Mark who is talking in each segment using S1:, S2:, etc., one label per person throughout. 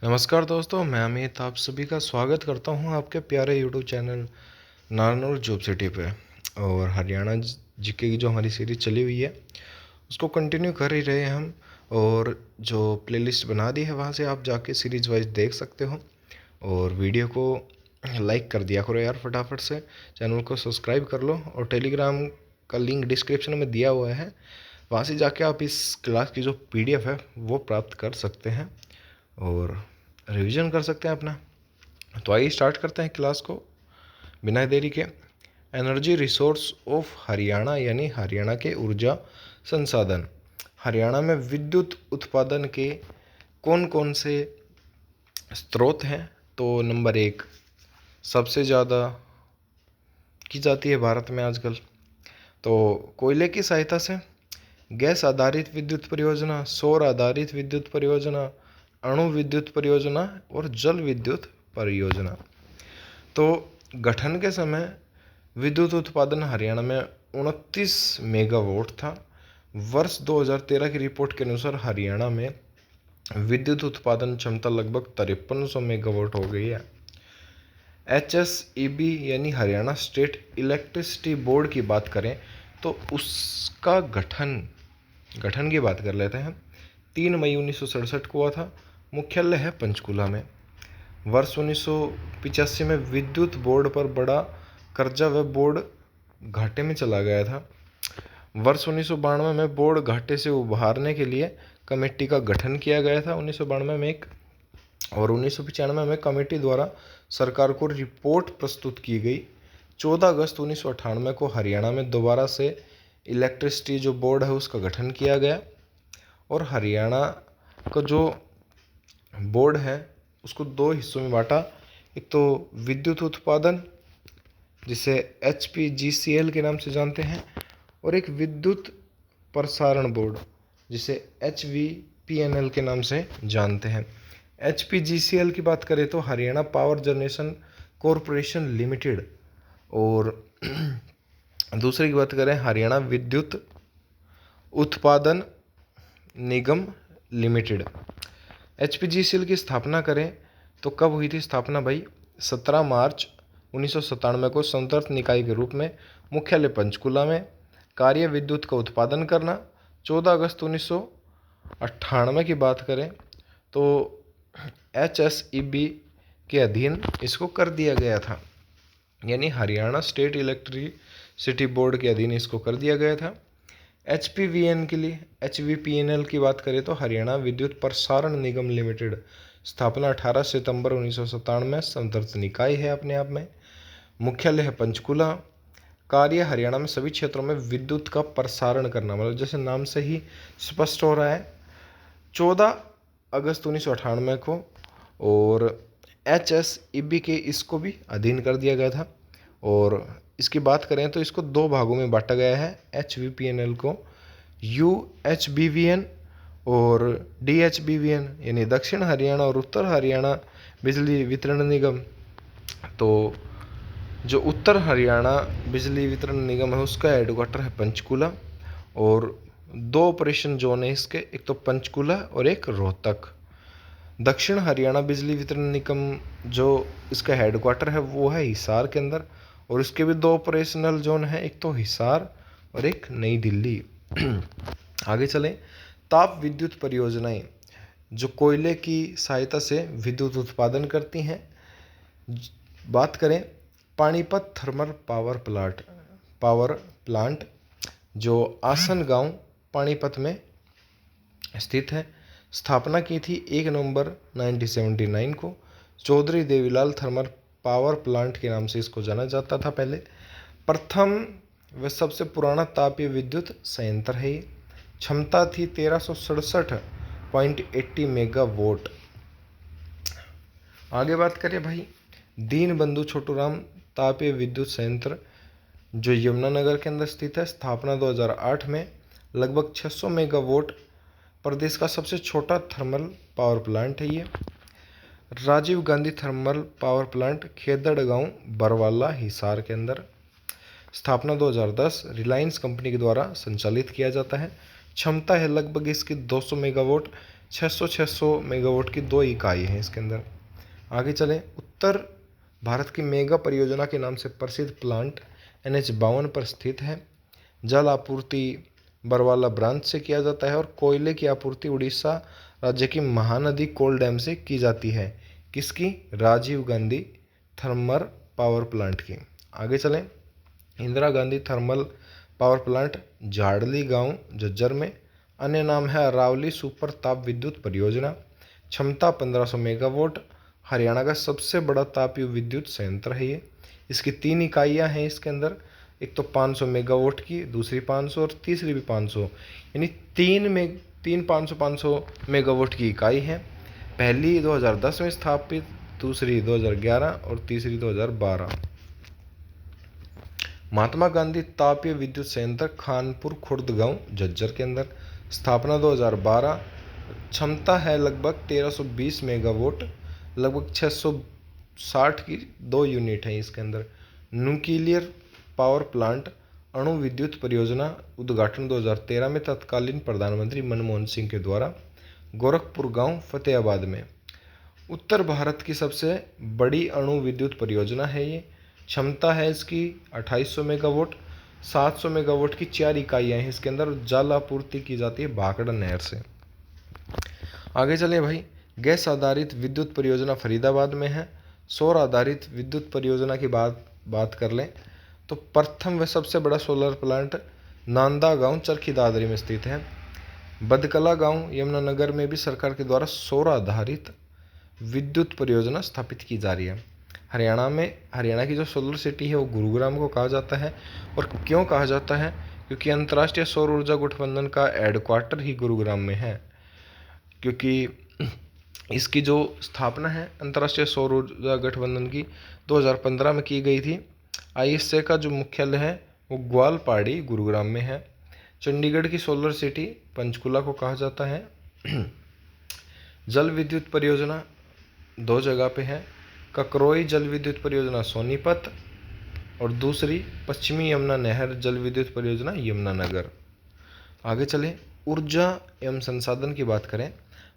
S1: नमस्कार दोस्तों, मैं अमित आप सभी का स्वागत करता हूं आपके प्यारे YouTube channel Narnaul job city पे। और हरियाणा जीके की जो हमारी सीरीज चली हुई है उसको कंटिन्यू कर ही रहे हैं हम। और जो प्लेलिस्ट बना दी है वहां से आप जाके सीरीज वाइज देख सकते हो। और वीडियो को लाइक कर दिया करो यार फटाफट से, चैनल को सब्सक्राइब कर लो। और टेलीग्राम का लिंक डिस्क्रिप्शन में दिया हुआ है, वहाँ से जाके आप इस क्लास की जो PDF है वो प्राप्त कर सकते हैं और रिवीजन कर सकते हैं अपना। तो आइए स्टार्ट करते हैं क्लास को बिना देरी के। एनर्जी रिसोर्स ऑफ हरियाणा यानी हरियाणा के ऊर्जा संसाधन। हरियाणा में विद्युत उत्पादन के कौन कौन से स्रोत हैं? तो नंबर 1 सबसे ज़्यादा की जाती है भारत में आजकल, तो कोयले की सहायता से गैस आधारित विद्युत परियोजना, सौर आधारित विद्युत परियोजना, अणु विद्युत परियोजना और जल विद्युत परियोजना। तो गठन के समय विद्युत उत्पादन हरियाणा में 29 मेगावाट था। वर्ष 2013 की रिपोर्ट के अनुसार हरियाणा में विद्युत उत्पादन क्षमता लगभग 5300 मेगावाट हो गई है। HSEB यानी हरियाणा स्टेट इलेक्ट्रिसिटी बोर्ड की बात करें तो उसका गठन की बात कर लेते हैं। 3 मई 1967 को हुआ था। मुख्यालय है पंचकूला में। वर्ष 1985 में विद्युत बोर्ड पर बड़ा कर्जा व बोर्ड घाटे में चला गया था। वर्ष 1992 में बोर्ड घाटे से उभारने के लिए कमेटी का गठन किया गया था 1992 में एक। और 1995 में कमेटी द्वारा सरकार को रिपोर्ट प्रस्तुत की गई। 14 अगस्त 1998 को हरियाणा में दोबारा से इलेक्ट्रिसिटी जो बोर्ड है उसका गठन किया गया। और हरियाणा का जो बोर्ड है उसको 2 हिस्सों में बांटा। एक तो विद्युत उत्पादन जिसे HPGCL के नाम से जानते हैं, और एक विद्युत प्रसारण बोर्ड जिसे HVPNL के नाम से जानते हैं। HPGCL की बात करें तो Haryana power generation corporation limited, और दूसरी की बात करें हरियाणा विद्युत उत्पादन निगम लिमिटेड। HPGCL की स्थापना करें तो कब हुई थी स्थापना भाई? 17 मार्च 1997 को संतर्त निकाय के रूप में, मुख्यालय पंचकूला में, कार्य विद्युत का उत्पादन करना। 14 अगस्त 1998 की बात करें तो HSEB के अधीन इसको कर दिया गया था, यानी हरियाणा स्टेट इलेक्ट्रिसिटी बोर्ड के अधीन इसको कर दिया गया था। HPVN के लिए HVPNL की बात करें तो हरियाणा विद्युत प्रसारण निगम लिमिटेड, स्थापना 18 सितंबर 1997 संतर्त निकाय है अपने आप में, मुख्यालय है पंचकूला, कार्य हरियाणा में सभी क्षेत्रों में विद्युत का प्रसारण करना, मतलब जैसे नाम से ही स्पष्ट हो रहा है। 14 अगस्त 1998 को और HSEB के इसको भी अधीन कर दिया गया था। और इसकी बात करें तो इसको 2 भागों में बांटा गया है। HVPNL को UHBVN और DHBVN यानी दक्षिण हरियाणा और उत्तर हरियाणा बिजली वितरण निगम। तो जो उत्तर हरियाणा बिजली वितरण निगम है उसका हेडक्वार्टर है पंचकूला, और 2 ऑपरेशन जोन है इसके, एक तो पंचकूला और एक रोहतक। दक्षिण हरियाणा बिजली वितरण निगम जो इसका हेडक्वार्टर है वो है हिसार के अंदर, और इसके भी 2 ऑपरेशनल जोन है, एक तो हिसार और एक नई दिल्ली। आगे चलें। ताप विद्युत परियोजनाएं जो कोयले की सहायता से विद्युत उत्पादन करती हैं। बात करें पानीपत थर्मल पावर प्लांट जो आसन गांव पानीपत में स्थित है। स्थापना की थी 1 नवंबर 1979 को। Chaudhary Devilal thermal power plant के नाम से इसको जाना जाता था पहले। प्रथम व सबसे पुराना तापीय विद्युत संयंत्र है ये। क्षमता थी 1367.80 मेगावाट। आगे बात करें भाई दीनबंधु छोटूराम तापीय विद्युत संयंत्र जो यमुनानगर के अंदर स्थित है। स्थापना 2008 में। लगभग 600 मेगावाट। प्रदेश का सबसे छोटा थर्मल पावर प्लांट है ये। Rajiv Gandhi thermal power plant Khedar गांव बरवाला हिसार के अंदर। स्थापना 2010। रिलायंस कंपनी के द्वारा संचालित किया जाता है। क्षमता है लगभग इसकी 200 मेगावाट। 600 मेगावाट की 2 इकाई हैं इसके अंदर। आगे चलें, उत्तर भारत की मेगा परियोजना के नाम से प्रसिद्ध प्लांट NH 52 पर स्थित है। जल आपूर्ति बरवाला ब्रांच से किया जाता है और कोयले की आपूर्ति उड़ीसा राज्य की महानदी कोल डैम से की जाती है। किसकी? Rajiv Gandhi thermal power plant की। आगे चलें, Indira Gandhi thermal power plant Jhadli गांव झज्जर में। अन्य नाम है अरावली सुपर ताप विद्युत परियोजना। क्षमता 1500 मेगावाट। हरियाणा का सबसे बड़ा तापीय विद्युत संयंत्र है ये। इसकी 3 इकाइयाँ हैं इसके अंदर, एक तो 500 मेगावाट की, दूसरी 500 और तीसरी भी 500, यानी तीन 500 मेगावाट की इकाई है। पहली 2010 में स्थापित, दूसरी 2011 और तीसरी 2012। महात्मा गांधी तापीय विद्युत संयंत्र खानपुर खुर्द गांव झज्जर के अंदर। स्थापना 2012। क्षमता है लगभग 1320 मेगावाट, लगभग 660 की 2 यूनिट है इसके अंदर। न्यूक्लियर पावर प्लांट अणु विद्युत परियोजना उद्घाटन 2013 में तत्कालीन प्रधानमंत्री मनमोहन सिंह के द्वारा। गोरखपुर गांव फतेहाबाद में। उत्तर भारत की सबसे बड़ी अणु विद्युत परियोजना है ये। क्षमता है इसकी 2800 मेगावाट। 700 मेगावाट की 4 इकाइयाँ हैं इसके अंदर। जल आपूर्ति की जाती है भाखड़ा नहर से। आगे चलें भाई, गैस आधारित विद्युत परियोजना फरीदाबाद में है। सौर आधारित विद्युत परियोजना की बात कर लें तो प्रथम व सबसे बड़ा सोलर प्लांट नांदा गांव चरखी दादरी में स्थित है। बदकला गांव यमुनानगर में भी सरकार के द्वारा सौर आधारित विद्युत परियोजना स्थापित की जा रही है। हरियाणा की जो सोलर सिटी है वो गुरुग्राम को कहा जाता है। और क्यों कहा जाता है? क्योंकि अंतर्राष्ट्रीय सौर ऊर्जा गठबंधन का हेडक्वार्टर ही गुरुग्राम में है। क्योंकि इसकी जो स्थापना है अंतर्राष्ट्रीय सौर ऊर्जा गठबंधन की 2015 में की गई थी। ISA का जो मुख्यालय है वो ग्वालपाड़ी गुरुग्राम में है। चंडीगढ़ की सोलर सिटी पंचकुला को कहा जाता है। जल विद्युत परियोजना 2 जगह पे है। ककरोई जल विद्युत परियोजना सोनीपत और दूसरी पश्चिमी यमुना नहर जल विद्युत परियोजना यमुनानगर। आगे चलें, ऊर्जा एवं संसाधन की बात करें।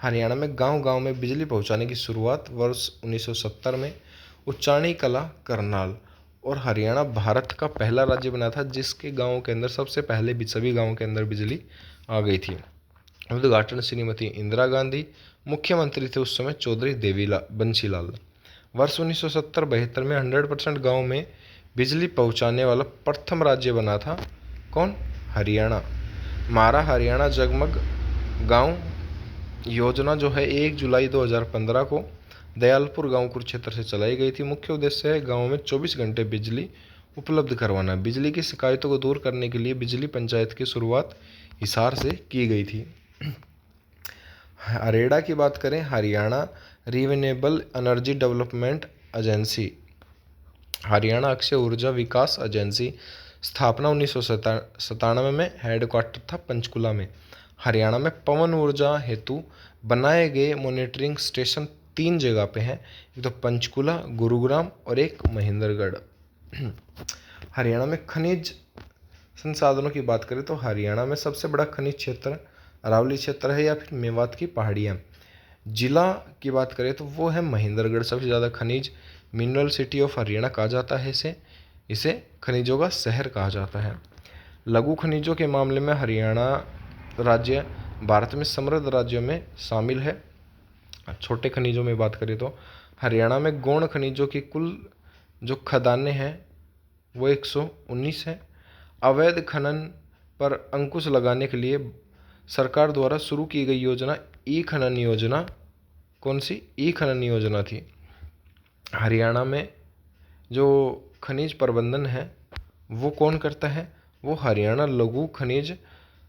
S1: हरियाणा में गांव-गांव में बिजली पहुंचाने की शुरुआत वर्ष 1970 में उच्चाणी कला करनाल और हरियाणा भारत का पहला राज्य बना था जिसके गाँव के अंदर सबसे पहले भी सभी गाँवों के अंदर बिजली आ गई थी। उद्घाटन श्रीमती इंदिरा गांधी, मुख्यमंत्री थे उस समय चौधरी बंशीलाल। वर्ष 1970-72 में 100% गाँव में बिजली पहुंचाने वाला प्रथम राज्य बना था। कौन? हरियाणा। मारा हरियाणा जगमग गांव योजना जो है 1 जुलाई 2015 को दयालपुर गांव कुरुक्षेत्र से चलाई गई थी। मुख्य उद्देश्य है गांव में 24 घंटे बिजली उपलब्ध करवाना। बिजली की शिकायतों को दूर करने के लिए बिजली पंचायत की शुरुआत हिसार से की गई थी। अरेडा की बात करें, Haryana renewable energy development agency, Haryana Akshay ऊर्जा विकास एजेंसी। स्थापना 1997 में, हेडक्वार्टर था पंचकुला में। हरियाणा में पवन ऊर्जा हेतु बनाए गए मॉनिटरिंग स्टेशन 3 जगह पे हैं, एक तो पंचकुला, गुरुग्राम और एक महेंद्रगढ़। हरियाणा में खनिज संसाधनों की बात करें तो हरियाणा में सबसे बड़ा खनिज क्षेत्र अरावली क्षेत्र है या फिर मेवात की पहाड़ियाँ। जिला की बात करें तो वो है महेंद्रगढ़। सबसे ज़्यादा खनिज मिनरल सिटी ऑफ हरियाणा कहा जाता है इसे खनिजों का शहर कहा जाता है। लघु खनिजों के मामले में हरियाणा राज्य भारत में समृद्ध राज्यों में शामिल है। छोटे खनिजों में बात करें तो हरियाणा में गौण खनिजों की कुल जो खदानें हैं वो 119 है। अवैध खनन पर अंकुश लगाने के लिए सरकार द्वारा शुरू की गई योजना ई खनन योजना, कौन सी? ई खनन योजना थी। हरियाणा में जो खनिज प्रबंधन है वो कौन करता है? वो हरियाणा लघु खनिज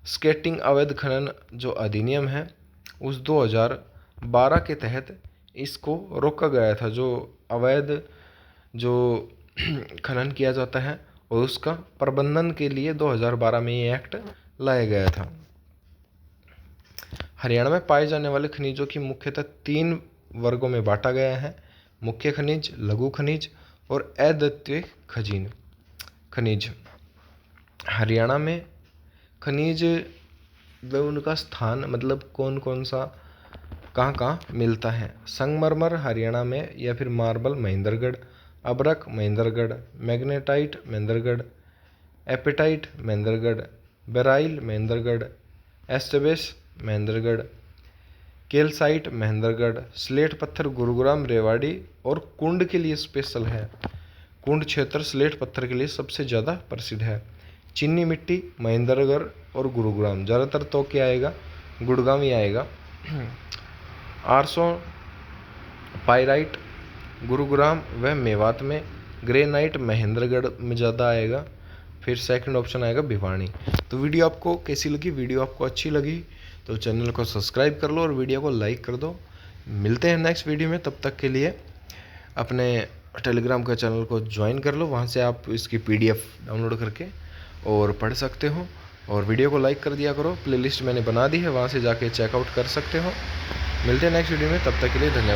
S1: स्केटिंग अवैध खनन जो अधिनियम है उस 2012 के तहत इसको रोका गया था। जो अवैध जो खनन किया जाता है और उसका प्रबंधन के लिए 2012 में ये एक्ट लाया गया था। हरियाणा में पाए जाने वाले खनिजों की मुख्यतः 3 वर्गों में बांटा गया है: मुख्य खनिज, लघु खनिज और अद्वितीय खनिज। हरियाणा में खनिज व उनका स्थान, मतलब कौन कौन सा कहाँ कहाँ मिलता है। संगमरमर हरियाणा में, या फिर मार्बल महेंद्रगढ़, अबरक Mahendragarh, magnetite Mahendragarh, apatite Mahendragarh, beryl Mahendragarh, एस्टेबेस महेंद्रगढ़, केल्साइट महेंद्रगढ़, स्लेट पत्थर गुरुग्राम रेवाड़ी, और कुंड के लिए स्पेशल है। कुंड क्षेत्र स्लेट पत्थर के लिए सबसे ज़्यादा प्रसिद्ध है। चीनी मिट्टी महेंद्रगढ़ और गुरुग्राम, ज़्यादातर तो क्या आएगा, गुड़गांव ही आएगा। आरसो पाइराइट गुरुग्राम व मेवात में, ग्रेनाइट महेंद्रगढ़ में ज़्यादा आएगा। फिर सेकंड ऑप्शन आएगा भिवानी। तो वीडियो आपको कैसी लगी? वीडियो आपको अच्छी लगी तो चैनल को सब्सक्राइब कर लो और वीडियो को लाइक कर दो। मिलते हैं नेक्स्ट वीडियो में, तब तक के लिए अपने टेलीग्राम का चैनल को ज्वाइन कर लो, वहाँ से आप इसकी PDF डाउनलोड करके और पढ़ सकते हो। और वीडियो को लाइक कर दिया करो। प्लेलिस्ट मैंने बना दी है, वहाँ से जाके चेकआउट कर सकते हो। मिलते हैं नेक्स्ट वीडियो में, तब तक के लिए धन्यवाद।